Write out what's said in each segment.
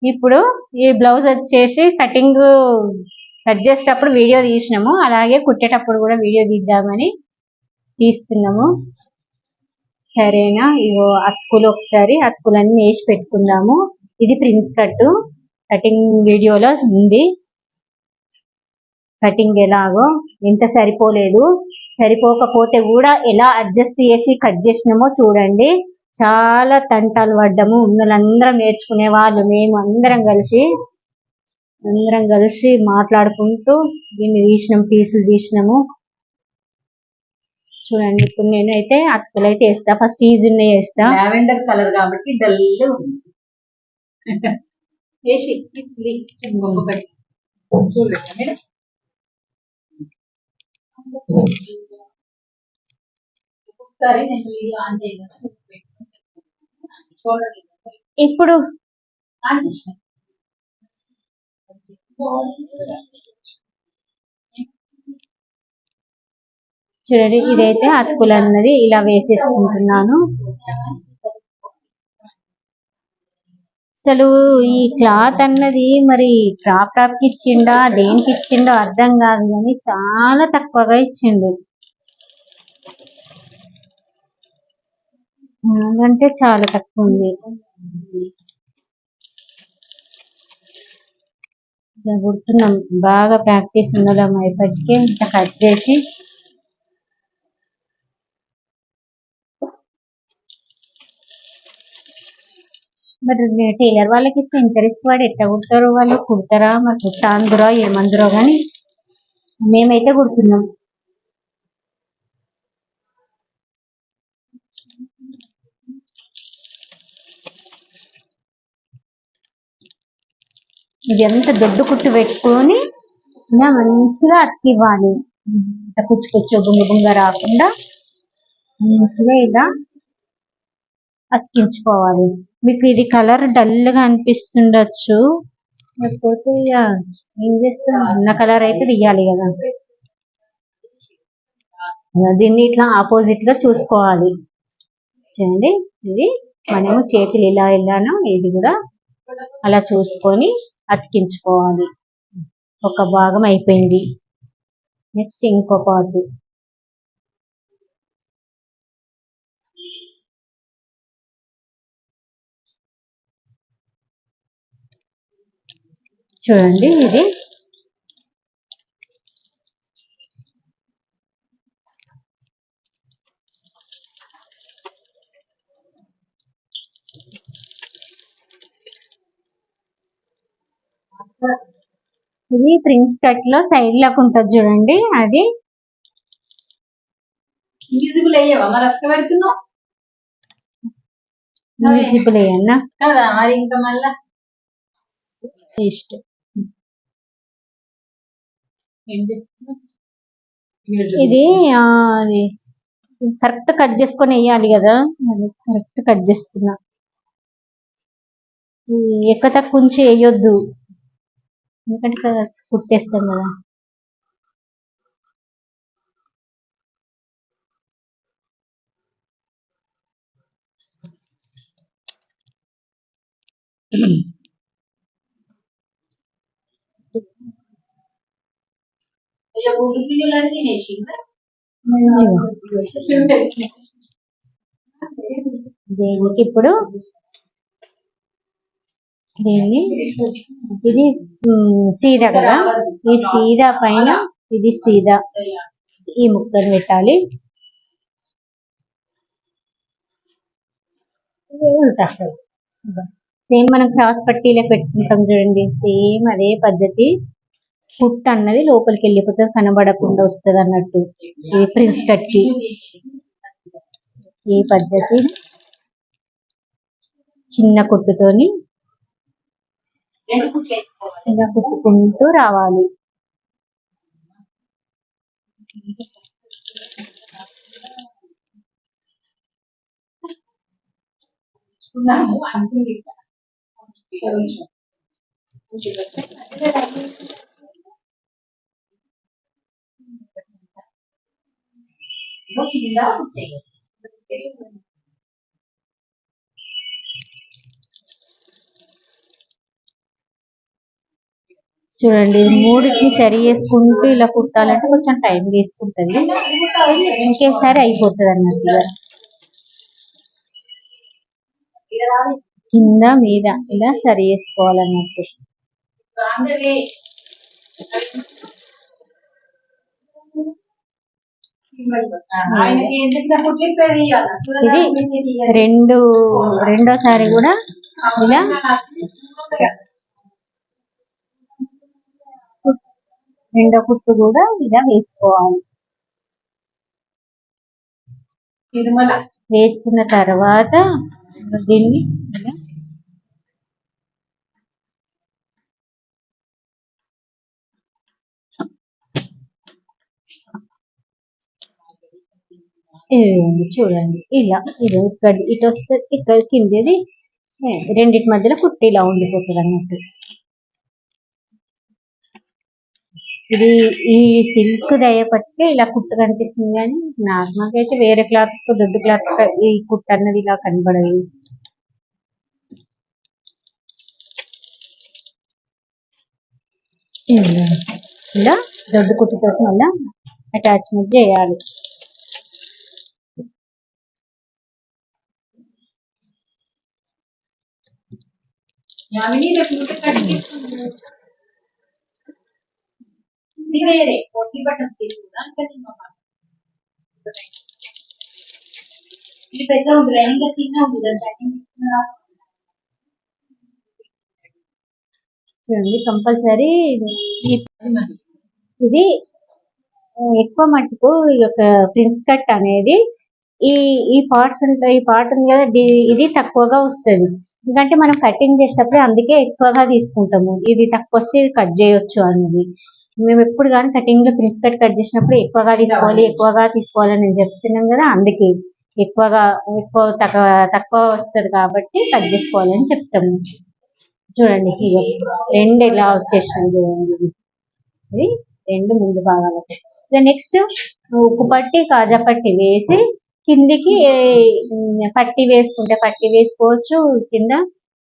ఇప్పుడు ఈ బ్లౌజ్ వచ్చేసి కట్ చేసేటప్పుడు వీడియో తీసినాము, అలాగే కుట్టేటప్పుడు కూడా వీడియో తీద్దామని తీస్తున్నాము. సరేనా? ఇగో అతుకులు ఒకసారి అతుకులన్నీ వేసి పెట్టుకుందాము. ఇది ప్రిన్స్ కటింగ్ వీడియోలో ఉంది. కటింగ్ ఎలాగో ఎంత సరిపోలేదు, సరిపోకపోతే కూడా ఎలా అడ్జస్ట్ చేసి కట్ చేసినామో చూడండి. చాలా తంటాలు పడ్డాము, ఉన్నలందరం నేర్చుకునే వాళ్ళు మేము అందరం కలిసి మాట్లాడుకుంటూ దీన్ని పీసులు తీసినాము. చూడండి, ఇప్పుడు నేనైతే అతుకులు అయితే వేస్తా. ఫస్ట్ ఈజీనే వేస్తా, లావెండర్ కలర్ కాబట్టి డల్ వేసి ఒకసారి నేను వీడియో ఆన్ చేయగలను. ఇప్పుడు ఆన్ చేసిన చూడండి, ఇదైతే అతుకులు అన్నది ఇలా వేసేసుకుంటున్నాను. అసలు ఈ క్లాత్ అన్నది మరి టాప్ కి ఇచ్చిండా దేనికి ఇచ్చిండో అర్థం కాదు, కానీ చాలా తక్కువగా ఇచ్చిండు. అంటే చాలా తక్కువ ఉంది. గుర్తున్నాం, బాగా ప్రాక్టీస్ ఉండడం ఇప్పటికే ఇంత కట్ చేసి మరి టైలర్ వాళ్ళకి ఇస్తే ఎంత రిస్క్ వాడు ఎట్లా కుడతారో, వాళ్ళు కుడతారా మరి కుట్టాందురో ఏమందురో కానీ మేమైతే కుడుతున్నాం. ఇది ఎంత దొడ్డు కుట్టు పెట్టుకొని ఇలా మంచిగా అతికివ్వాలి. ఇట్లా కుచ్చు బుంగ రాకుండా మంచిగా ఇలా అతికించుకోవాలి. మీకు ఇది కలర్ డల్ గా అనిపిస్తుండొచ్చు, లేకపోతే ఏం చేస్తాం, ఉన్న కలర్ అయితే తీయాలి కదా. దీన్ని ఇట్లా ఆపోజిట్ గా చూసుకోవాలి. చూడండి, ఇది మనము చేతులు ఇలానో ఇది కూడా అలా చూసుకొని అతికించుకోవాలి. ఒక భాగం అయిపోయింది, నెక్స్ట్ ఇంకో పార్ట్. చూడండి, ఇది ప్రిన్స్ కట్ లో సైడ్ లాగా ఉంటుంది చూడండి, అది ఇన్విజిబుల్ అయ్యావా మరి అక్క పెడుతున్నావు ఇన్విజిబుల్ అయ్యన్నా కదా మరి ఇంకా మళ్ళా ఇష్టం. ఇది అది కరెక్ట్ కట్ చేసుకొని వేయాలి కదా, అది కరెక్ట్ కట్ చేస్తున్నా. ఎక్కువ తక్కువ ఉంచి వేయొద్దు, ఎందుకంటే కుట్టేస్తాం కదా. దీనికి ఇప్పుడు ఇది సీదా కదా, ఈ సీదా పైన ఇది సీదా, ఈ ముక్కను పెట్టాలి. సేమ్ మనం క్రాస్ పట్టీలో పెట్టుకుంటాం చూడండి, సేమ్ అదే పద్ధతి. కుట్ట అన్నది లోపలికి వెళ్ళిపోతుంది, కనబడకుండా వస్తుంది అన్నట్టు. ఈ ప్రిన్స్ కట్ కి ఈ పద్ధతి చిన్న కుట్టుతోని ఇలా కుట్టుకుంటూ రావాలి. చూడండి ఇది మూడింటిని సరి చేసుకుంటూ ఇలా కుట్టాలంటే కొంచెం టైం తీసుకుంటుంది, ఇంకేసారి అయిపోతుంది అన్నట్టు. కింద మీద ఇలా సరి చేసుకోవాలన్నట్టు. ఇది రెండోసారి కూడా ఇలా రెండో కుట్టు కూడా ఇలా వేసుకోవాలి. వేసుకున్న తర్వాత దీన్ని ఇలా చూడండి ఇలా ఇది ఇక్కడ ఇటు వస్తే ఇక్కడ కిందది రెండింటి మధ్యలో కుట్టి ఇలా ఉండిపోతుంది అన్నట్టు. ఇది ఈ సిల్క్ దయ పట్టి ఇలా కుట్టు కనిపిస్తుంది, కానీ నార్మల్గా అయితే వేరే క్లాత్ దొడ్డు క్లాత్ ఈ కుట్టు అన్నది ఇలా కనబడదు. ఇలా దొడ్డు కుట్టుతో మళ్ళీ అటాచ్మెంట్ చేయాలి. వేరే పొట్టి బట్టలు ఇది పెద్ద ఉంది, ఇంకా చిన్న ఉంది. చూడండి కంపల్సరీ ఇది ఎక్కువ మట్టుకు ఈ యొక్క ప్రిన్స్ కట్ అనేది ఈ ఈ పార్ట్స్ ఉంటాయి, ఈ పార్ట్ ఉంది కదా ఇది తక్కువగా వస్తుంది. ఎందుకంటే మనం కటింగ్ చేసేటప్పుడు అందుకే ఎక్కువగా తీసుకుంటాము. ఇది తక్కువ వస్తే ఇది కట్ చేయొచ్చు అనేది. మేము ఎప్పుడు కానీ కటింగ్ లో ప్రిన్స్ కట్ చేసినప్పుడు ఎక్కువగా తీసుకోవాలని నేను చెప్తున్నాం కదా, అందుకే ఎక్కువ తక్కువ వస్తుంది కాబట్టి కట్ చేసుకోవాలని చెప్తాము. చూడండి ఇది రెండు ఇలా వచ్చేసినాయి చూడండి, ఇది రెండు ముందు భాగాలకి. నెక్స్ట్ ఉక్కు పట్టి కాజా పట్టి వేసి కిందికి పట్టి వేసుకుంటే పట్టి వేసుకోవచ్చు కింద,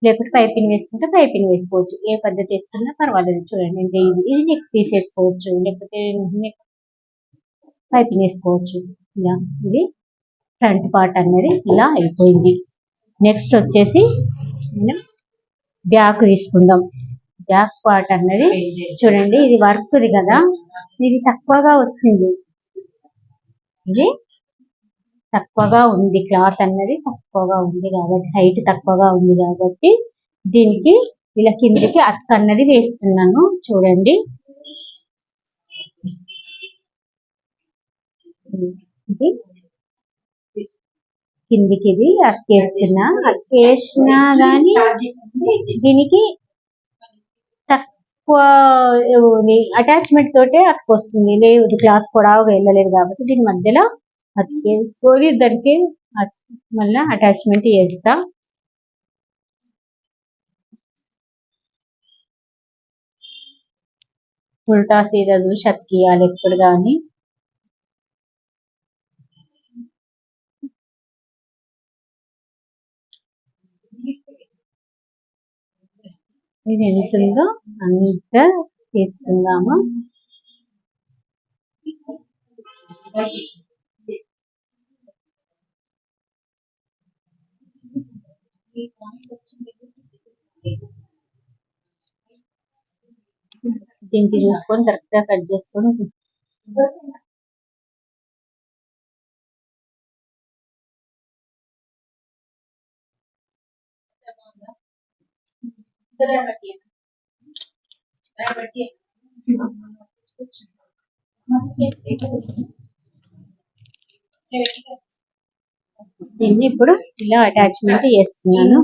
లేకపోతే పైపింగ్ వేసుకుంటే పైపింగ్ వేసుకోవచ్చు. ఏ పద్ధతి వేసుకున్నా పర్వాలేదు. చూడండి ఎంత ఈజీ. ఇది నెక్ తీసేసుకోవచ్చు, లేకపోతే పైపింగ్ వేసుకోవచ్చు. ఇలా ఇది ఫ్రంట్ పార్ట్ అనేది ఇలా అయిపోయింది. నెక్స్ట్ వచ్చేసి బ్యాక్ తీసుకుందాం. బ్యాక్ పార్ట్ అన్నది చూడండి, ఇది వర్క్ది కదా, ఇది తక్కువగా వచ్చింది, ఇది తక్కువగా ఉంది, క్లాత్ అన్నది తక్కువగా ఉంది కాబట్టి, హైట్ తక్కువగా ఉంది కాబట్టి దీనికి ఇలా కిందికి అక్క అన్నది వేస్తున్నాను. చూడండి ఇది కిందికి ఇది అక్కేస్తున్నా. అక్కేసినా కానీ దీనికి తక్కువ అటాచ్మెంట్ తోటే అతుకొస్తుంది, లేదు క్లాత్ పొడవుగా వెళ్ళలేదు కాబట్టి దీని మధ్యలో అతికేసుకొని దానికి మళ్ళీ అటాచ్మెంట్ చేస్తా. ఉల్టా సీదా చూసి అతికియాలి ఎప్పుడు కానీ. ఇది ఎంత ఉందో అంత తీసుకుందాము. దీనికి చూసుకొని కరెక్ట్ గా కట్ చేసుకొని దీన్ని ఇప్పుడు ఇలా అటాచ్మెంట్ చేస్తున్నాను.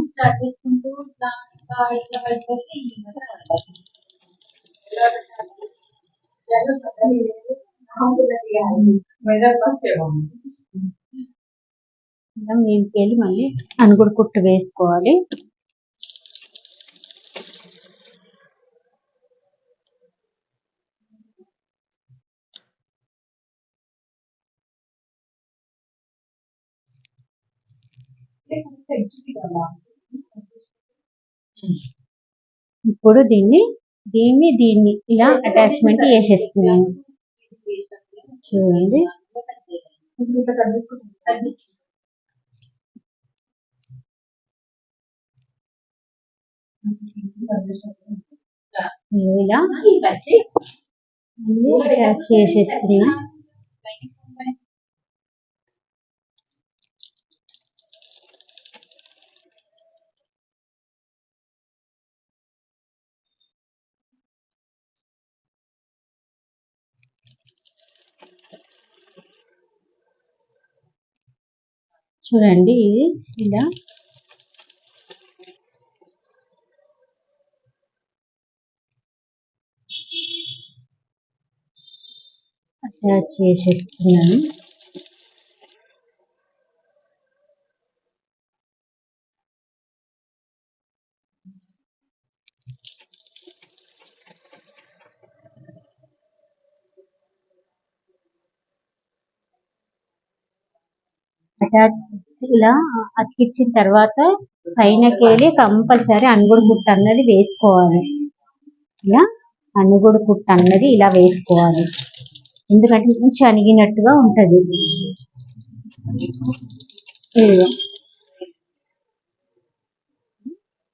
మీదకెళ్ళి మళ్ళీ అనుగుడు కుట్టు వేసుకోవాలి. ఇప్పుడు దీన్ని దీన్ని ఇలా అటాచ్మెంట్ చేసేస్తున్నాను. చూడండి ఇలా అటాచ్ చేసేస్తున్నా. చూడండి ఇది ఇలా అటాచ్ చేసేస్తున్నాను. అటాచ్ ఇలా అతికించిన తర్వాత పైనకెళ్ళి కంపల్సరీ అనుగుడు కుట్టు అన్నది వేసుకోవాలి. ఇలా అనుగుడు కుట్టు అన్నది ఇలా వేసుకోవాలి, ఎందుకంటే మంచి అణిగినట్టుగా ఉంటది.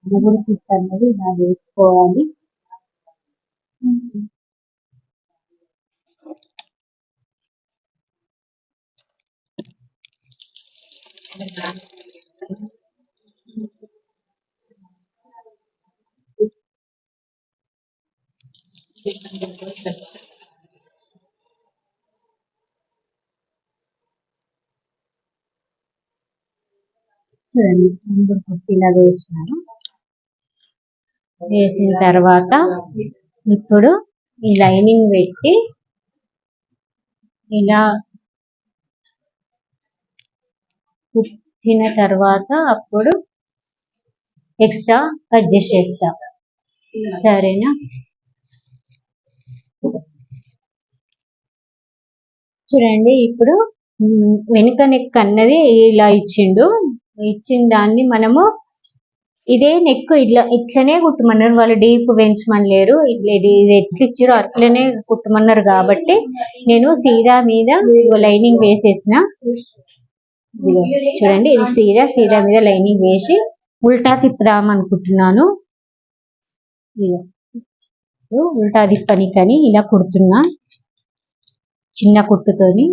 అనుగుడు కుట్టు అన్నది ఇలా వేసుకోవాలి. చూడండి అనుగుడు కుట్టు ఇలా వేసినాను. వేసిన తర్వాత ఇప్పుడు ఈ లైనింగ్ పెట్టి ఇలా కుట్టిన తర్వాత అప్పుడు ఎక్స్ట్రా అడ్జస్ట్ చేస్తా. సరేనా? చూడండి ఇప్పుడు వెనుక నెక్ అన్నది ఇలా ఇచ్చిండు. ఇచ్చిన దాన్ని మనము ఇదే నెక్ ఇట్లనే కుట్టమన్నారు వాళ్ళు, డీప్ పెంచమనలేరు. ఇది ఎట్లా ఇచ్చారో అట్లనే కుట్టమన్నారు కాబట్టి నేను సీదా మీద లైనింగ్ వేసేసిన. చూడండి ఇది సీదా మీద లైనింగ్ వేసి ఉల్టా తిప్పుదాం అనుకుంటున్నాను. ఉల్టా తిప్పనికని ఇలా కుడుతున్నా చిన్న కుట్టుతోని.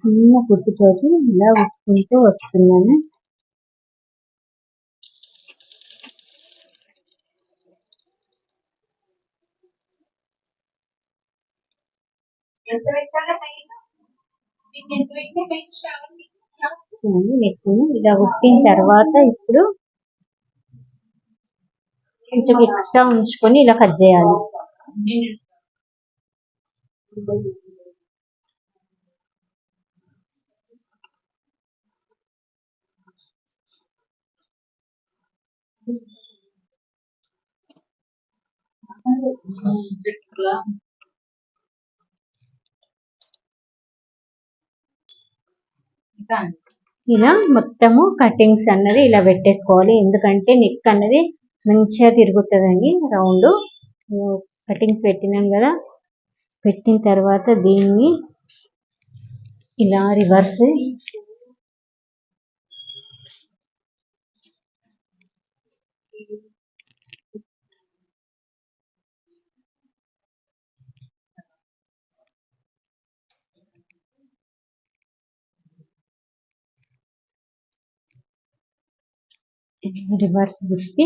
చిన్న కుట్టుతోటి ఇలా ఉట్టుకుంటూ వస్తున్నాను. నెక్ ఇలా ఉట్టిన తర్వాత ఇప్పుడు కొంచెం ఎక్స్ట్రా ఉంచుకొని ఇలా కట్ చేయాలి. ఇలా మొత్తము కటింగ్స్ అన్నది ఇలా పెట్టేసుకోవాలి, ఎందుకంటే నెక్ అన్నది మంచిగా తిరుగుతుందండి రౌండ్. కటింగ్స్ పెట్టినాం కదా, పెట్టిన తర్వాత దీన్ని ఇలా రివర్స్ తిప్పి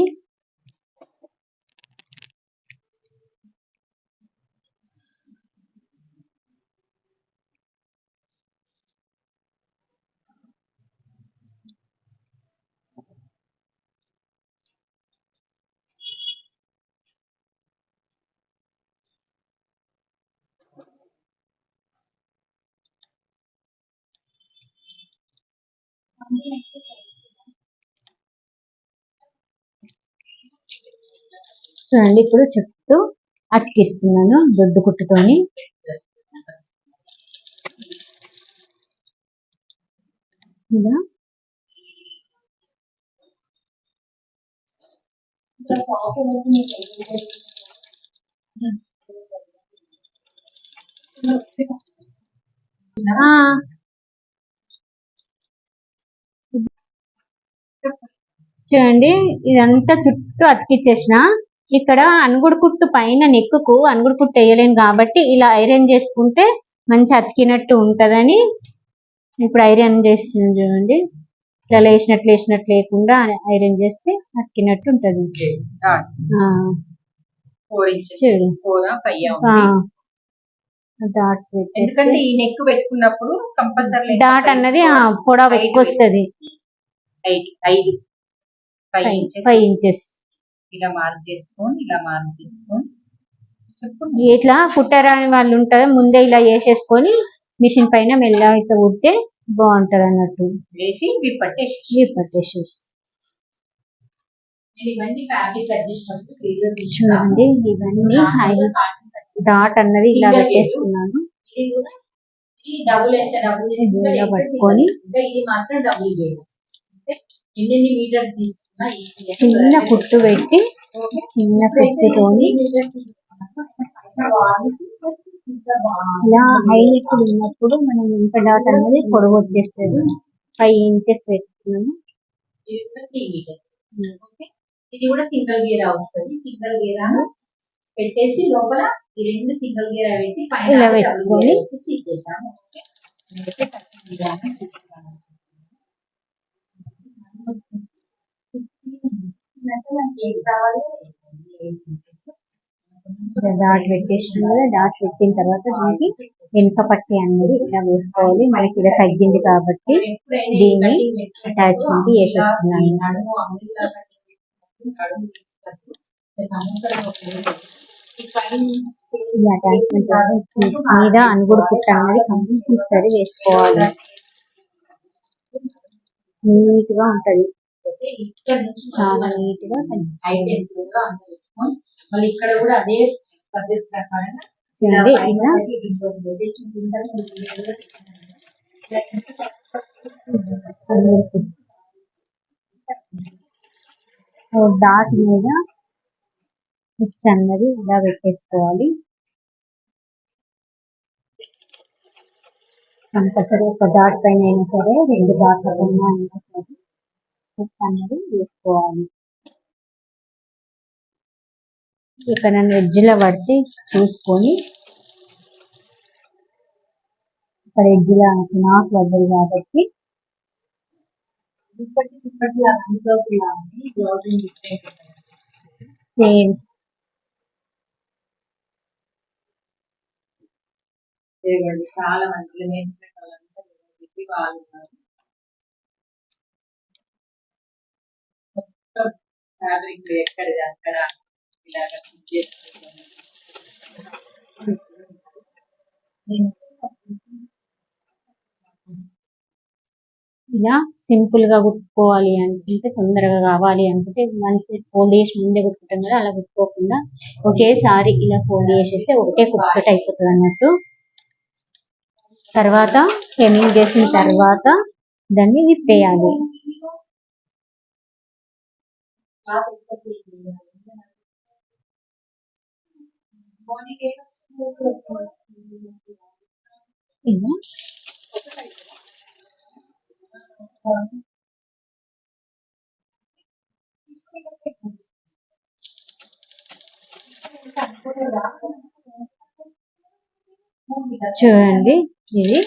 చూడండి ఇప్పుడు చుట్టూ అతికిస్తున్నాను దొడ్డు కుట్టుతోని. ఇలా చూడండి ఇదంతా చుట్టూ అతికిచ్చేసిన. ఇక్కడ అనుగుడు కుట్టు పైన నెక్కుకు అనుగుడు కుట్టు వేయలేను కాబట్టి ఇలా ఐరన్ చేసుకుంటే మంచి అతికినట్టు ఉంటదని ఇప్పుడు ఐరన్ చేస్తున్నాను. చూడండి ఇట్లా లేచినట్లు లేకుండా ఐరన్ చేస్తే అతికినట్టు ఉంటది. చూడు డాట్ ఎందుకంటే ఈ నెక్ పెట్టుకున్నప్పుడు కంపల్సరీ డాట్ అన్నది పొడవు ఎక్కువ వస్తుంది. 5 ఇంచెస్ ఇలా మార్క్ చేసుకొని ఇట్లా కుట్టరాని వాళ్ళు ఉంటారు ముందే ఇలా వేసేసుకొని మిషన్ పైన మెల్లగా ఇట్లా కుడితే బాగుంటది అన్నట్టు. వేసి పట్టేసేసి చూడండి ఇవన్నీ డాట్ అన్నది ఇలా పెట్టేస్తున్నాను. ఇలా పట్టుకొని చిన్న కుట్టు పెట్టి చిన్న కుట్టుతోని ఇలా హైలైట్ ఉన్నప్పుడు మనం ఎంత డాట్ అన్నది పొడవు వచ్చేస్తుంది. 5 ఇంచెస్ పెట్టుకున్నాము. ఇది కూడా సింగిల్ గేర్ వస్తుంది. సింగిల్ గేర్ పెట్టేసి లోపల ఈ 2 సింగిల్ గేర్ పెట్టి ఇలా పెట్టుకొని డాట్ పెట్టేసిన కదా. డాట్ పెట్టిన తర్వాత దీనికి వెనుక పట్టి అనేది ఇలా వేసుకోవాలి. మనకి ఇలా తగ్గింది కాబట్టి దీన్ని అటాచ్మెంట్ వేసేస్తున్నాను. ఈ అటాచ్మెంట్ మీద అనుగుడు కుట్ట అనేది కంపల్సరీ వేసుకోవాలి. నీట్ గా ఉంటది, చాలా నీట్ గా మళ్ళీ ఇక్కడ కూడా అదే పద్ధతి ప్రకారం డాట్ మీద స్టిచ్ అన్నది ఇలా పెట్టేసుకోవాలి. కంపల్సరీ ఒక డాట్ పైన అయినా సరే 2 డాట్ల పైన అయినా సరే స్టిచ్ అన్నది వేసుకోవాలి. ఇక్కడ నన్ను ఎడ్జ్లో పడితే చూసుకొని ఇక్కడ ఎడ్జ్లో నాకు వద్దరు కాబట్టి సేమ్ చాలా మంది నేర్చుకునే వాళ్ళు ఫ్యాబ్రిక్ ఎక్కడిది అక్కడ ఇలాగా ఇలా సింపుల్ గా కుట్టుకోవాలి అనుకుంటే, తొందరగా కావాలి అనుకుంటే మంచి ఫోల్డ్ చేసి ముందే కుట్టుకుంటాం కదా, అలా కుట్టుకోకుండా ఒకేసారి ఇలా ఫోల్డ్ చేసేస్తే ఒకటే కుట్టుకట్ అయిపోతుంది అన్నట్టు. తర్వాత హెమ్మింగ్ చేసిన తర్వాత దాన్ని విప్పేయాలి. ఇలా చూడండి ఇది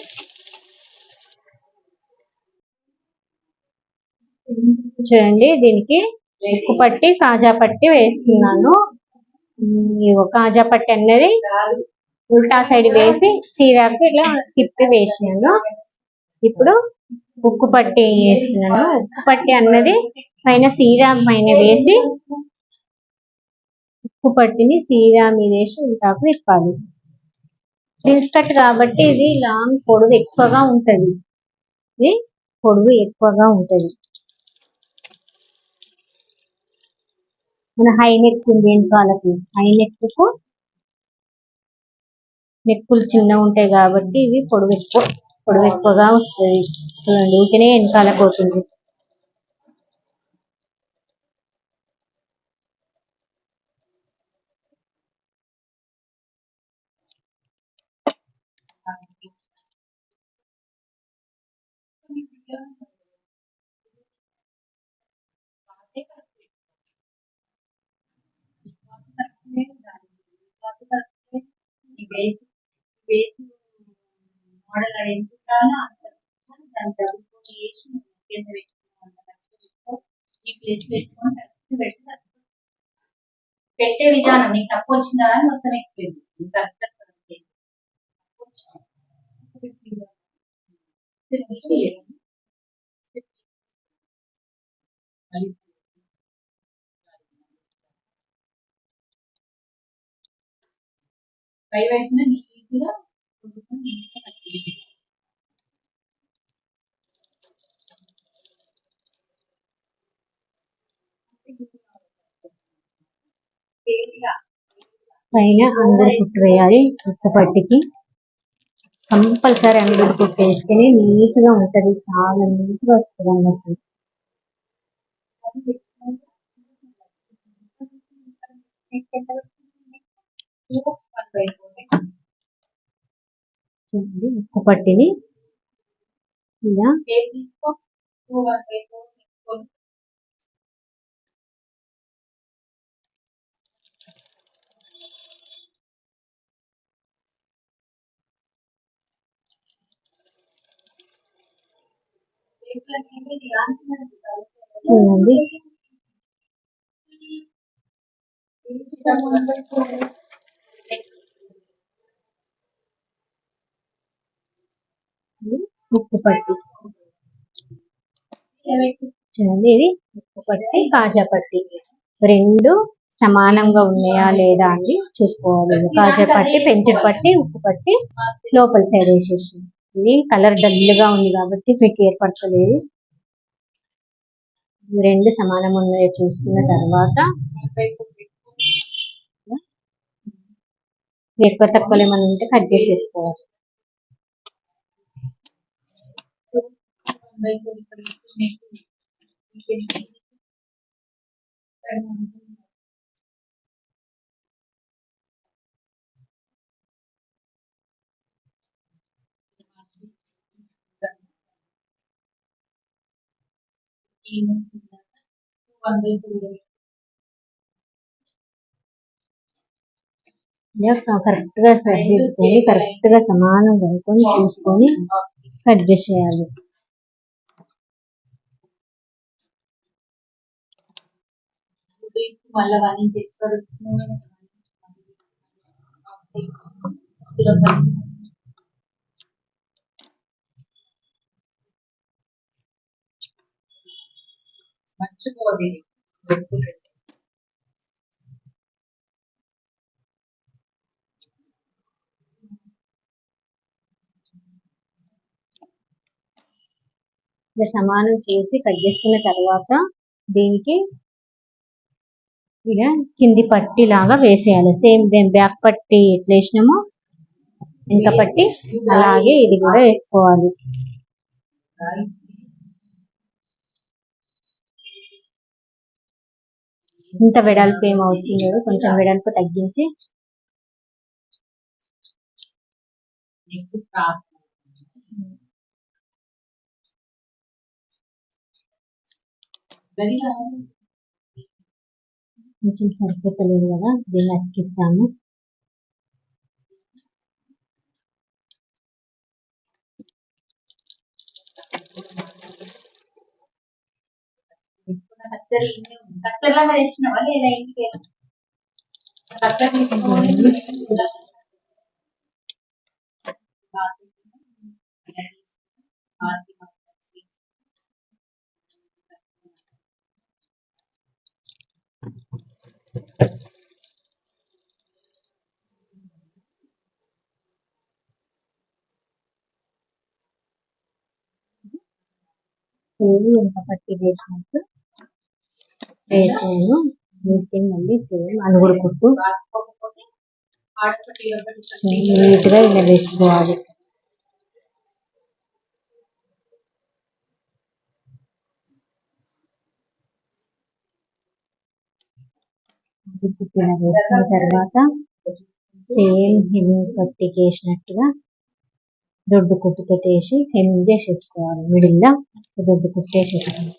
చూడండి దీనికి ఉక్కు పట్టి కాజా పట్టి వేస్తున్నాను. కాజా పట్టి అన్నది ఉల్టా సైడ్ వేసి సీరాకు ఇలా తిప్పి వేసినాను. ఇప్పుడు ఉక్కు పట్టి వేస్తున్నాను. ఉక్కు పట్టి అన్నది పైన సీరా పైన వేసి ఉక్కు పట్టిని సీరా మీద వేసి ఉల్టాకు తిప్పాలి. ప్రిన్స్ కట్ కాబట్టి ఇది లాంగ్ పొడవు ఎక్కువగా ఉంటది. ఇది పొడవు ఎక్కువగా ఉంటది. మన హై నెక్ ఉంది వాళ్ళకి, హై నెక్ కు నెక్కులు చిన్నగా ఉంటాయి కాబట్టి ఇవి పొడవు ఎక్కువగా వస్తుంది. చూడండి ఊరికనే వెనకాల పోతుంది. మోడల్ అది ఎందుకు రానో దాని డబ్బులు చేసి కింద పెట్టుకున్నాం. ఈ ప్లేస్ పెట్టుకొని కరెక్ట్ పెట్టి పెట్టే విధానం నీకు తప్పు వచ్చిందా అని మొత్తం ఎక్స్ప్లెయిన్ చేస్తుంది. పై వైపున నీట్గా పైన అందరు కుట్టు వేయాలి. ఉక్కు పట్టికి కంపల్సరీ అందరు కుట్టు వేస్తేనే నీట్ గా ఉంటది, చాలా నీట్ గా వస్తుంది అన్నట్టు. చూడండి ఉక్కు పట్టిని ఇలా చూడండి ఉక్కు పట్టి. చూడండి ఇది ఉక్కు పట్టి, కాజా పట్టి రెండు సమానంగా ఉన్నాయా లేదా అని చూసుకోవాలి. కాజా పట్టి, పెంచుడు పట్టి, ఉక్కు పట్టి లోపల సైడ్ వేసేసి, ఇది కలర్ డల్ గా ఉంది కాబట్టి మీకు ఏర్పడతలేదు. రెండు సమానం ఉన్నాయో చూసుకున్న తర్వాత ఎక్కువ తక్కువలు ఏమైనా ఉంటే కట్ చేసేసుకోవాలి. కరెక్ట్ గా సర్దిద్దుకొని కరెక్ట్ గా సమానం కనుక్కొని చూసుకొని కట్ చేసేయాలి. మళ్ళీ మర్చిపోదు. సమానం చూసి కట్ చేసుకున్న తర్వాత దీనికి ఇలా కింది పట్టి లాగా వేసేయాలి. సేమ్ బ్యాక్ పట్టి ఎట్లా వేసినామో ఇంకా పట్టి అలాగే ఇది కూడా వేసుకోవాలి. ఇంత వెడల్పు ఏం అవసరం లేదు, కొంచెం వెడల్పు తగ్గించి కొంచెం సరిపోతలేదు కదా, దీన్ని అతికిస్తాము. కత్తెరలాగా తెచ్చినావా లేదా ఇంటికి? ఇంత పట్టి వేసినట్టు వేసాను. వీటికి మళ్ళీ సేమ్ అనుగుడు కుట్టు రాకపోతే ఆడపట్టి నీట్ గా ఇలా వేసుకోవాలి. ఇలా వేసుకున్న తర్వాత సేమ్ హెమ్మింగ్ పట్టికి వేసినట్టుగా దొడ్డు కుట్టు పెట్టేసి హెమ్మింగ్ వేసేసుకోవాలి. మిడిల్ లో దొడ్డు కుట్టు వేసేసుకోవాలి.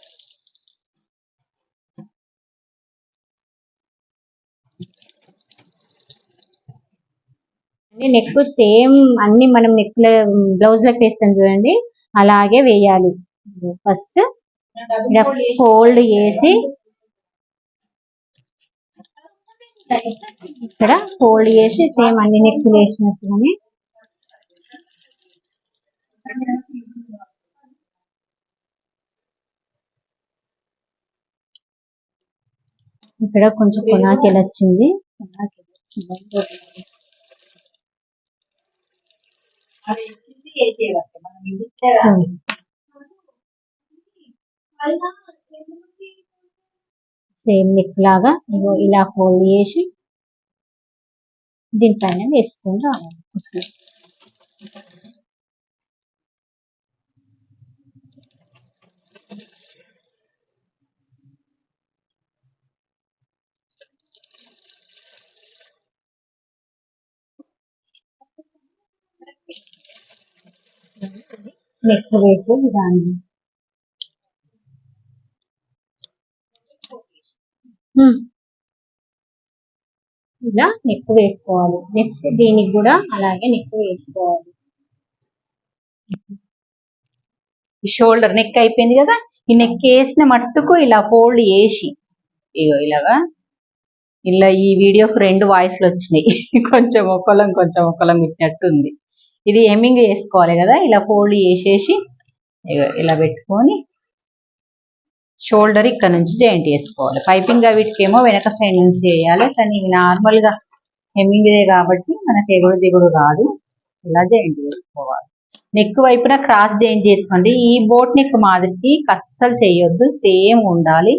నెక్ సేమ్ అన్ని మనం నెక్ బ్లౌజ్ లకు వేస్తాం చూడండి, అలాగే వేయాలి. ఫస్ట్ ఫోల్డ్ చేసి ఇక్కడ ఫోల్డ్ చేసి సేమ్ అన్ని నెక్లు వేసినట్టుగానే ఇక్కడ కొంచెం కొనాకెళ్ళి వచ్చింది. సేమ్ నెక్ లాగా ఇగో ఇలా ఫోల్డ్ చేసి దీనిపైన వేసుకొని రావాలి. నెక్ వేసే విధానం ఇలా నెక్ వేసుకోవాలి. నెక్స్ట్ దీనికి కూడా అలాగే నెక్ వేసుకోవాలి. ఈ షోల్డర్ నెక్ అయిపోయింది కదా, ఈ నెక్ వేసిన మట్టుకు ఇలా ఫోల్డ్ చేసి ఇగో ఇలాగా ఇలా ఈ వీడియోకి 2 వాయిస్లు వచ్చినాయి. కొంచెం ఒకళ్ళం పెట్టినట్టు ఉంది. ఇది హెమ్మింగ్ వేసుకోవాలి కదా, ఇలా ఫోల్డ్ చేసేసి ఇలా పెట్టుకొని షోల్డర్ ఇక్కడ నుంచి జాయింట్ చేసుకోవాలి. పైపింగ్ వీటికేమో వెనక సైడ్ నుంచి చేయాలి, కానీ ఇవి నార్మల్ గా హెమ్మింగ్ కాబట్టి మనకి ఎగుడు దిగుడు కాదు. ఇలా జాయింట్ చేసుకోవాలి. నెక్ వైపున క్రాస్ జాయింట్ చేసుకోండి. ఈ బోట్ నెక్ మాదిరికి అస్సలు చేయొద్దు, సేమ్ ఉండాలి.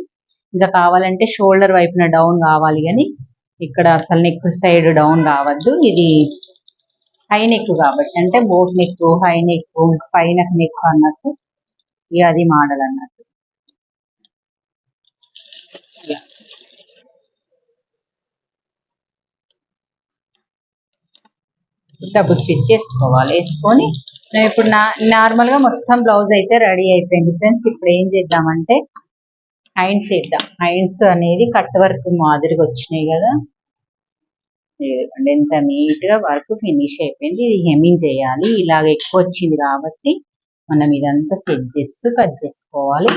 ఇంకా కావాలంటే షోల్డర్ వైపున డౌన్ కావాలి, కానీ ఇక్కడ అసలు నెక్ సైడ్ డౌన్ కావద్దు. ఇది హై నెక్ కాబట్టి, అంటే బోట్ నెక్ హై నెక్ పైన నెక్ అన్నట్టు, ఇక అది మోడల్ అన్నట్టు. డబుల్ స్టిచ్ చేసుకోవాలి. వేసుకొని ఇప్పుడు నార్మల్ గా మొత్తం బ్లౌజ్ అయితే రెడీ అయిపోయింది ఫ్రెండ్స్. ఇప్పుడు ఏం చేద్దామంటే హ్యాండ్స్ వేద్దాం. హ్యాండ్స్ అనేది కట్ వర్క్ మాదిరిగా వచ్చినాయి కదా, ఎంత నీట్ గా వర్క్ ఫినిష్ అయిపోయింది. ఇది హెమ్మింగ్ చేయాలి. ఇలాగ ఎక్కువ వచ్చింది కాబట్టి మనం ఇదంతా సెట్ చేస్తూ కట్ చేసుకోవాలి.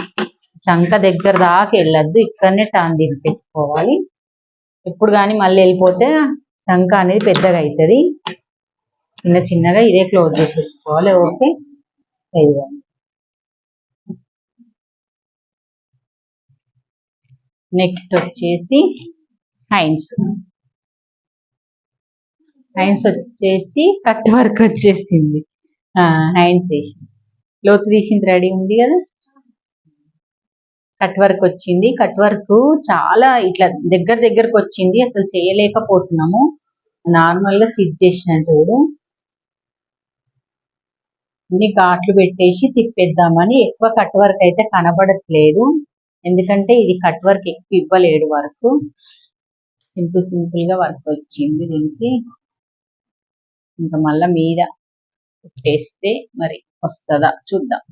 చంక దగ్గర దాకా వెళ్ళొద్దు, ఇక్కడనే టర్న్ దింపేసుకోవాలి. ఇప్పుడు కానీ మళ్ళీ వెళ్ళిపోతే చంక అనేది పెద్దగా అవుతుంది. చిన్నగా ఇదే క్లోజ్ చేసేసుకోవాలి. ఓకే, నెక్స్ట్ వచ్చేసి హ్యాండ్స్ వచ్చేసి కట్ వర్క్ వచ్చేసింది. హ్యాండ్స్ వేసి లోతు తీసింది రెడీ ఉంది కదా, కట్ వర్క్ వచ్చింది. కట్ వర్క్ చాలా ఇట్లా దగ్గరకు వచ్చింది, అసలు చేయలేకపోతున్నాము. నార్మల్ గా స్టిచ్ చేసిన చూడు, అన్ని ఘాట్లు పెట్టేసి తిప్పేద్దామని. ఎక్కువ కట్ వర్క్ అయితే కనబడట్లేదు, ఎందుకంటే ఇది కట్ వర్క్ ఎక్కువ ఇవ్వలేడు. వర్క్ సింపుల్ గా వర్క్ వచ్చింది దీనికి. ఇంకా మళ్ళా మీద పెట్టేస్తే మరి వస్తుందా చూద్దాం.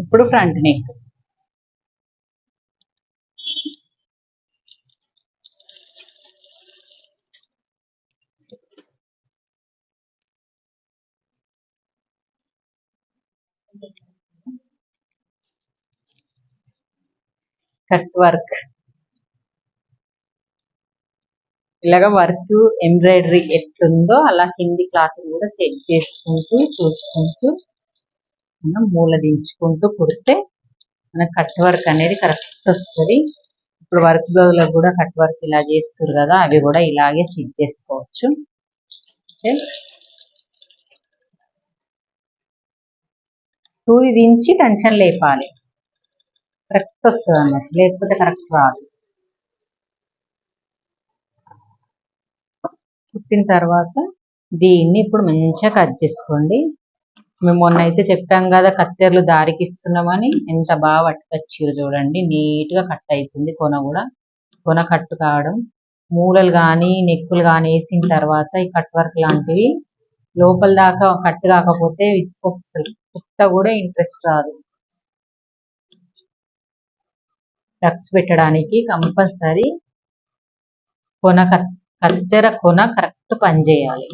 ఇప్పుడు ఫ్రంట్ నెక్ కట్ వర్క్ ఇలాగా వర్క్ ఎంబ్రాయిడరీ ఎట్లుందో అలా కింది క్లాత్ కూడా సెట్ చేసుకుంటూ చూసుకుంటూ మనం మూల దించుకుంటూ కుడితే మన కట్ వర్క్ అనేది కరెక్ట్ వస్తుంది. ఇప్పుడు వర్క్ బ్లౌజ్లకు కూడా కట్ వర్క్ ఇలా చేస్తారు కదా, అవి కూడా ఇలాగే స్టిచ్ చేసుకోవచ్చు. సూది దించి టెన్షన్ లేపాలి. కరెక్ట్ వస్తుంది అన్నట్టు, లేకపోతే కరెక్ట్ రాదు. కుట్టిన తర్వాత దీన్ని ఇప్పుడు మంచిగా కట్ చేసుకోండి. మేము మొన్న అయితే చెప్పాం కదా కత్తెరలు దారికి ఇస్తున్నామని, ఎంత బాగా పట్టుకొచ్చారు చూడండి. నీట్గా కట్ అవుతుంది కొన కూడా, కొన కట్టు కావడం. మూలలు కానీ నెక్కులు కానీ వేసిన తర్వాత ఈ కట్ వర్క్ లాంటివి లోపల దాకా కట్ కాకపోతే విసుకొస్తుంది, కుట్ట కూడా ఇంట్రెస్ట్ రాదు. టక్స్ పెట్టడానికి కంపల్సరీ కొన కత్తెర కొన కరెక్ట్ పని చేయాలి.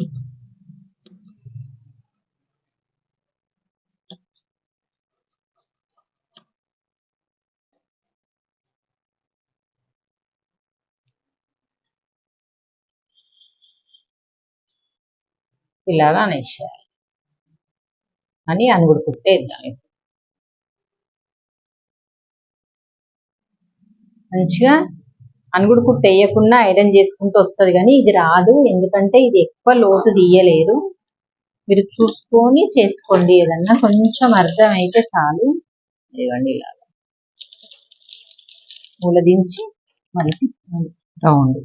ఇలాగా అనేసేయాలి అని అనుగుడు కుట్టేద్దాం. మంచిగా అనుగుడు కుట్టు వేయకుండా ఐరన్ చేసుకుంటూ వస్తుంది, కానీ ఇది రాదు. ఎందుకంటే ఇది ఎక్కువ లోతు తీయలేరు. మీరు చూసుకొని చేసుకోండి, ఏదన్నా కొంచెం అర్థం అయితే చాలు. ఇవ్వండి ఇలాగా మూల దించి మళ్ళీ రౌండ్.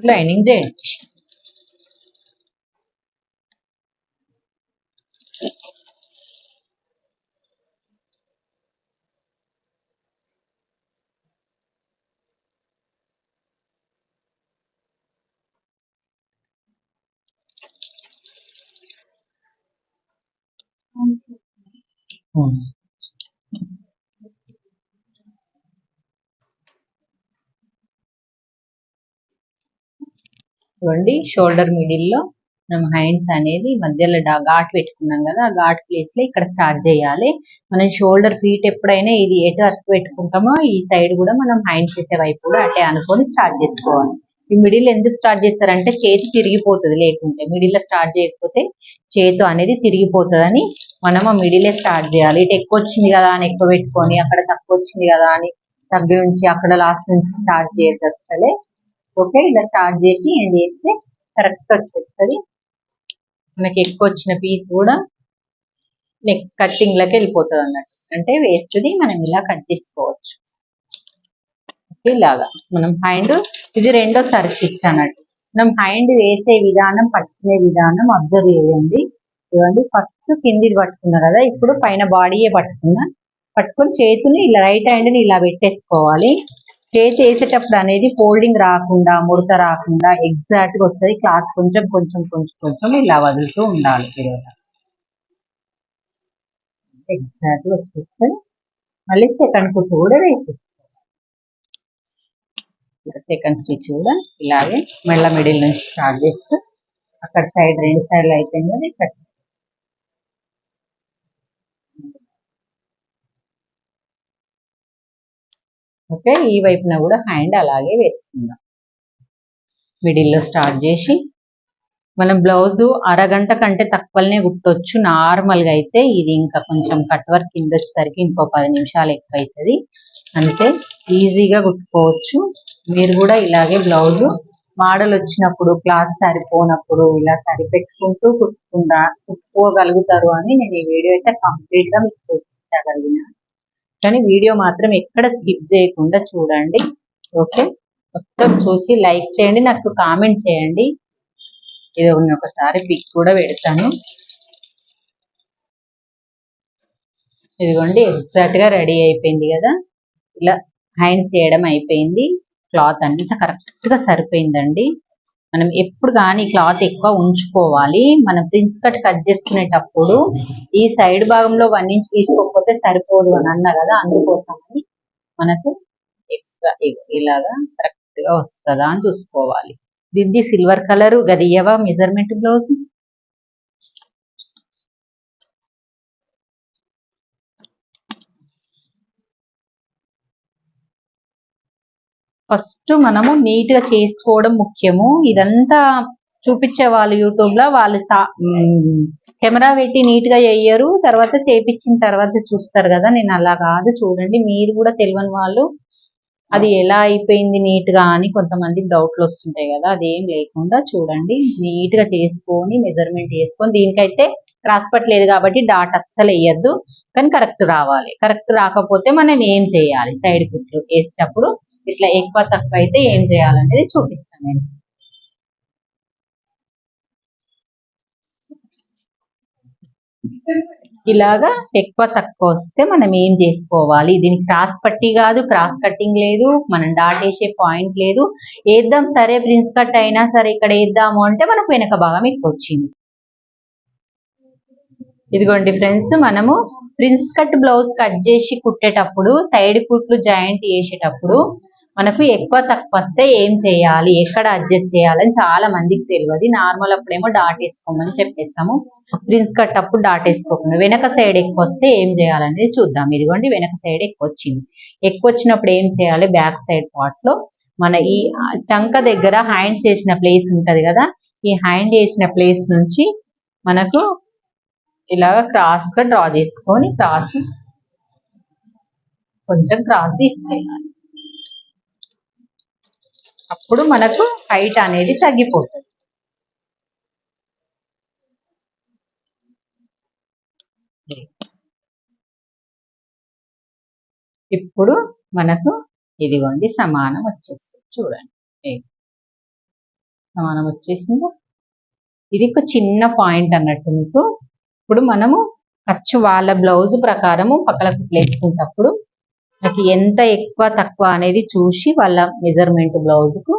లైనింగ్ చేయండి. చూడండి షోల్డర్ మిడిల్లో మనం హ్యాండ్స్ అనేది మధ్యలో ఘాట్ పెట్టుకున్నాం కదా, ఆ ఘాట్ ప్లేస్ లో ఇక్కడ స్టార్ట్ చేయాలి. మనం షోల్డర్ ఫీట్ ఎప్పుడైనా ఇది ఎటు అతుకు పెట్టుకుంటామో ఈ సైడ్ కూడా మనం హ్యాండ్స్ వేసే వైపు కూడా అటే అనుకొని స్టార్ట్ చేసుకోవాలి. ఈ మిడిల్ ఎందుకు స్టార్ట్ చేస్తారంటే చేతి తిరిగిపోతుంది, లేకుంటే మిడిల్ లో స్టార్ట్ చేయకపోతే చేతి అనేది తిరిగిపోతుందని మనం ఆ మిడిలే స్టార్ట్ చేయాలి. ఇటు ఎక్కువ వచ్చింది కదా అని ఎక్కువ పెట్టుకొని అక్కడ తక్కువ వచ్చింది కదా అని తగ్గి నుంచి అక్కడ లాస్ట్ నుంచి స్టార్ట్ చేయాల్సి వస్తలే. ఓకే, ఇలా స్టార్ట్ చేసి ఏం చేస్తే కరెక్ట్ వచ్చేస్తుంది. మనకి ఎక్కువ వచ్చిన పీస్ కూడా నెక్ కట్టింగ్ లకి వెళ్ళిపోతుంది అన్నట్టు, అంటే వేస్ట్ది మనం ఇలా కట్ చేసుకోవచ్చు. ఇలాగా మనం హ్యాండ్ ఇది రెండోసారి స్టిచ్ అన్నట్టు. మనం హ్యాండ్ వేసే విధానం పట్టుకునే విధానం అబ్జర్వ్ చేయండి. చూడండి ఫస్ట్ కిందిది పట్టుకున్నా కదా, ఇప్పుడు పైన బాడీయే పట్టుకొని చేతిని ఇలా రైట్ హ్యాండ్ని ఇలా పెట్టేసుకోవాలి. చేతి వేసేటప్పుడు అనేది ఫోల్డింగ్ రాకుండా ముడత రాకుండా ఎగ్జాక్ట్ గా వస్తుంది. క్లాత్ కొంచెం కొంచెం కొంచెం కొంచెం ఇలా వదులుతూ ఉండాలి. ఎగ్జాక్ట్ గా వచ్చేస్తుంది. మళ్ళీ సెకండ్ కుట్టు కూడా వేసేసుకోవాలి. సెకండ్ స్టిచ్ కూడా ఇలాగే మెల్ల మిడిల్ నుంచి స్టార్ట్ చేస్తూ అక్కడ సైడ్ రెండు సైడ్లు అయిపోయింది కదా ఇక్కడ. ఓకే, ఈ వైపున కూడా హ్యాండ్ అలాగే వేసుకుందాం. మిడిల్లో స్టార్ట్ చేసి మనం బ్లౌజు అరగంట కంటే తక్కువనే కుట్టొచ్చు. నార్మల్గా అయితే ఇది ఇంకా కొంచెం కట్ వర్క్ కింద వచ్చేసరికి ఇంకో 10 నిమిషాలు ఎక్కువ అవుతుంది. అంతే, ఈజీగా కుట్టుకోవచ్చు. మీరు కూడా ఇలాగే బ్లౌజు మోడల్ వచ్చినప్పుడు క్లాత్ సరిపోనప్పుడు ఇలా సరిపెట్టుకుంటూ కుట్టుకోగలుగుతారు అని నేను ఈ వీడియో అయితే కంప్లీట్గా మీకు చూపించగలిగిన. కానీ వీడియో మాత్రం ఎక్కడ స్కిప్ చేయకుండా చూడండి. ఓకే, మొత్తం చూసి లైక్ చేయండి, నాకు కామెంట్ చేయండి. ఇది ఒకసారి పిక్ కూడా పెడతాను. ఇదిగోండి ఎగ్జాక్ట్ గా రెడీ అయిపోయింది కదా. ఇలా హ్యాండ్స్ చేయడం అయిపోయింది. క్లాత్ అంతా కరెక్ట్ గా సరిపోయిందండి. మనం ఎప్పుడు కానీ క్లాత్ ఎక్కువ ఉంచుకోవాలి. మనం ప్రిన్స్ కట్ చేసుకునేటప్పుడు ఈ సైడ్ భాగంలో 1 ఇంచ్ తీసుకోకపోతే సరిపోదు అని అన్నా కదా, అందుకోసమని మనకు ఎక్స్ట్రా ఇలాగా కరెక్ట్ గా వస్తుందా అని చూసుకోవాలి. దీన్ని సిల్వర్ కలర్ గదియవా మెజర్మెంట్ బ్లౌజ్. ఫస్ట్ మనము నీట్ గా చేసుకోవడం ముఖ్యము. ఇదంతా చూపించే వాళ్ళు యూట్యూబ్ లో వాళ్ళు కెమెరా పెట్టి నీట్ గా చెయ్యరు, తర్వాత చేపించిన తర్వాత చూస్తారు కదా. నేను అలా కాదు, చూడండి మీరు కూడా తెలియని వాళ్ళు అది ఎలా అయిపోయింది నీట్ గా అని కొంతమందికి డౌట్లు వస్తుంటాయి కదా, అదేం లేకుండా చూడండి నీట్ గా చేసుకొని మెజర్మెంట్ చేసుకొని. దీనికైతే క్రాస్ పట్టలేదు కాబట్టి డాట్ అస్సలు వేయద్దు, కానీ కరెక్ట్ రావాలి. కరెక్ట్ రాకపోతే మనం ఏం చేయాలి, సైడ్ కుట్లు వేసేటప్పుడు ఇట్లా ఎక్కువ తక్కువ అయితే ఏం చేయాలనేది చూపిస్తాను నేను. ఇలాగా ఎక్కువ తక్కువ వస్తే మనం ఏం చేసుకోవాలి, దీనికి క్రాస్ పట్టి కాదు, క్రాస్ కట్టింగ్ లేదు, మనం డాట్ వేసే పాయింట్ లేదు. వేద్దాం సరే ప్రిన్స్ కట్ అయినా సరే ఇక్కడ వేద్దాము అంటే మనకు వెనక భాగం ఎక్కువ వచ్చింది. ఇదిగోండి ఫ్రెండ్స్, మనము ప్రిన్స్ కట్ బ్లౌజ్ కట్ చేసి కుట్టేటప్పుడు సైడ్ కుట్లు జాయింట్ వేసేటప్పుడు మనకు ఎక్కువ తక్కువ వస్తే ఏం చేయాలి, ఎక్కడ అడ్జస్ట్ చేయాలని చాలా మందికి తెలియదు. నార్మల్ అప్పుడేమో డాట్ వేసుకోమని చెప్పేస్తాము, ప్రిన్స్ కట్ అప్పుడు డాట్ వేసుకోకుండా వెనక సైడ్ ఎక్కువ వస్తే ఏం చేయాలనేది చూద్దాం. ఇదిగోండి వెనక సైడ్ ఎక్కువ వచ్చింది. ఎక్కువ వచ్చినప్పుడు ఏం చేయాలి, బ్యాక్ సైడ్ పార్ట్ లో మన ఈ చంక దగ్గర హ్యాండ్స్ వేసిన ప్లేస్ ఉంటది కదా, ఈ హ్యాండ్ వేసిన ప్లేస్ నుంచి మనకు ఇలాగా క్రాస్ గా డ్రా చేసుకొని క్రాస్ కొంచెం క్రాస్ తీసుకెళ్ళాలి. అప్పుడు మనకు హైట్ అనేది తగ్గిపోతుంది. ఇప్పుడు మనకు ఇదిగోండి సమానం వచ్చేస్తుంది. చూడండి సమానం వచ్చేసింది. ఇది ఒక చిన్న పాయింట్ అన్నట్టు మీకు. ఇప్పుడు మనము ఖర్చు వాళ్ళ బ్లౌజ్ ప్రకారము పక్కలకు వేసుకునేటప్పుడు మనకి ఎంత ఎక్కువ తక్కువ అనేది చూసి వాళ్ళ మెజర్మెంట్ బ్లౌజ్ కు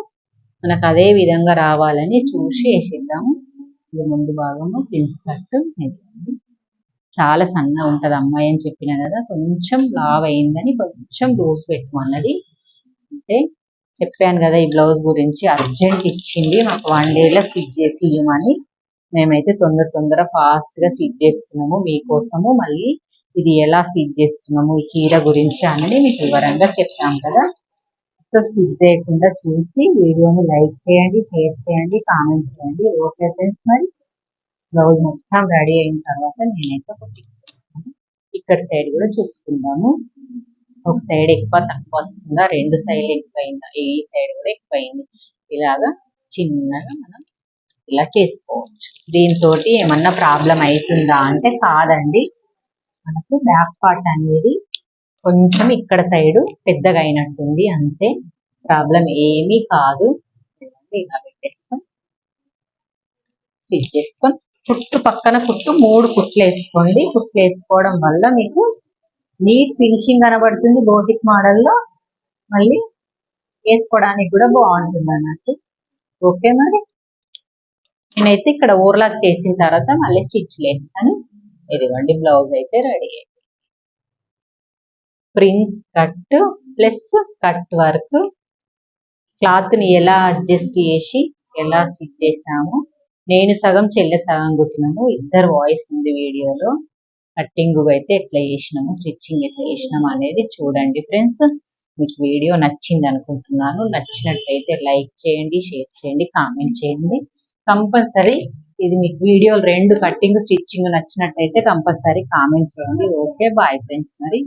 మనకు అదే విధంగా రావాలని చూసి వేసేద్దాము. ఇది ముందు భాగము ప్రిన్స్ కట్. చాలా సన్నగా ఉంటది అమ్మాయి అని చెప్పిన కదా, కొంచెం లావ్ అయిందని కొంచెం లూజ్ పెట్టుకున్నది. అంటే చెప్పాను కదా ఈ బ్లౌజ్ గురించి, అర్జెంట్ ఇచ్చింది మాకు 1 డేలో స్టిచ్ చేసి ఇవ్వమని. మేమైతే తొందర ఫాస్ట్ గా స్టిచ్ చేస్తున్నాము మీకోసము. మళ్ళీ ఇది ఎలా స్టిచ్ చేస్తున్నాము ఈ చీర గురించి అనేది మీకు వివరంగా చెప్తాం కదా. సో స్కిప్ చేయకుండా చూసి వీడియోని లైక్ చేయండి, షేర్ చేయండి, కామెంట్ చేయండి. ఓకే ఫ్రెండ్స్, మరి బ్లౌజ్ మొత్తం రెడీ అయిన తర్వాత నేనైతే కుట్టిస్తాను. ఇక్కడ సైడ్ కూడా చూసుకుందాము, ఒక సైడ్ ఎక్కువ తక్కువ వస్తుందా, 2 సైడ్లు ఎక్కువైందా, ఈ సైడ్ కూడా ఎక్కువైంది. ఇలాగా చిన్నగా మనం ఇలా చేసుకోవచ్చు. దీంతో ఏమన్నా ప్రాబ్లం అవుతుందా అంటే కాదండి, మనకు బ్యాక్ పార్ట్ అనేది కొంచెం ఇక్కడ సైడ్ పెద్దగా అయినట్టుంది అంతే, ప్రాబ్లం ఏమీ కాదు. ఇలా పెట్టేసుకొని స్టిచ్ చేసుకొని కుట్టు పక్కన కుట్టు 3 కుట్లు వేసుకోండి. కుట్లు వేసుకోవడం వల్ల మీకు నీట్ ఫినిషింగ్ కనబడుతుంది. బోటిక్ మోడల్లో మళ్ళీ వేసుకోవడానికి కూడా బాగుంటుంది అన్నట్టు. ఓకే, మరి నేనైతే ఇక్కడ ఓవర్లాక్ చేసిన తర్వాత మళ్ళీ స్టిచ్లు వేస్తాను. ఇదిగోండి బ్లౌజ్ అయితే రెడీ అయింది. Prince cut plus cut work. Cloth ని ఎలా అడ్జస్ట్ చేసి ఎలా స్టిచ్ చేసాము, నేను సగం చెల్లె సగం కుట్టినాము. ఇద్దరు వాయిస్ ఉంది వీడియోలో. కట్టింగ్ అయితే ఎట్లా చేసినాము, స్టిచ్చింగ్ ఎట్లా చేసినాము అనేది చూడండి ఫ్రెండ్స్. మీకు వీడియో నచ్చింది అనుకుంటున్నాను. నచ్చినట్లయితే లైక్ చేయండి, షేర్ చేయండి, కామెంట్ చేయండి. కంపల్సరీ ఇది మీకు వీడియోలు 2 కట్టింగ్ స్టిచ్చింగ్ నచ్చినట్లయితే కంపల్సరీ కామెంట్ చేయండి. Okay, bye friends. మరి